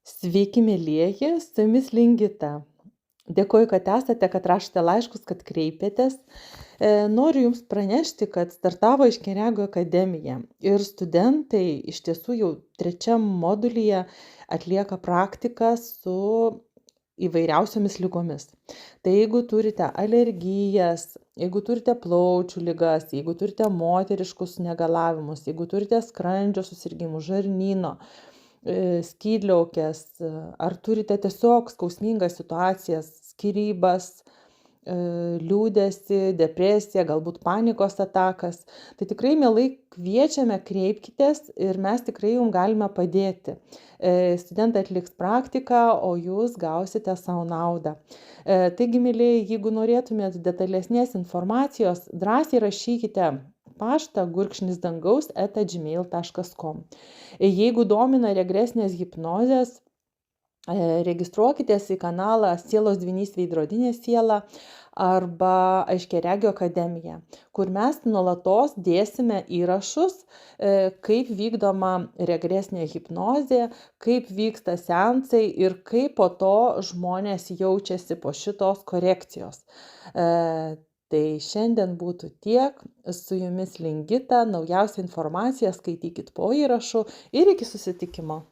Sveiki, mielieji, su jumis Lingita. Dėkoju, kad esate, kad rašote laiškus, kad kreipėtės. Noriu Jums pranešti, kad startavo Aiškiaregių akademija ir studentai iš tiesų jau trečiam modulyje atlieka praktiką su įvairiausiomis ligomis. Tai jeigu turite alergijas, jeigu turite plaučių ligas, jeigu turite moteriškus negalavimus, jeigu turite skrandžio susirgimus, žarnyno, skydliaukės, ar turite tiesiog skausmingas situacijas, skyrybas, liūdesį, depresiją, galbūt panikos atakas, tai tikrai mielai kviečiame, kreipkitės ir mes tikrai jums galime padėti. Studentai atliks praktiką, o jūs gausite savo naudą. Taigi, mielieji, jeigu norėtumėt detalesnės informacijos, drąsiai rašykite paštą _dangaus@gmail.com. Jeigu domina regresinės hipnozės, registruokitės į kanalą Sielos dvynys veidrodinė siela arba Aiškiaregių akademija, kur mes nuolatos dėsime įrašus, kaip vykdoma regresinė hipnozė, kaip vyksta seansai ir kaip po to žmonės jaučiasi po šitos korekcijos. Tai šiandien būtų tiek, su jumis Lingita, naujausią informaciją skaitykit po įrašu ir iki susitikimo.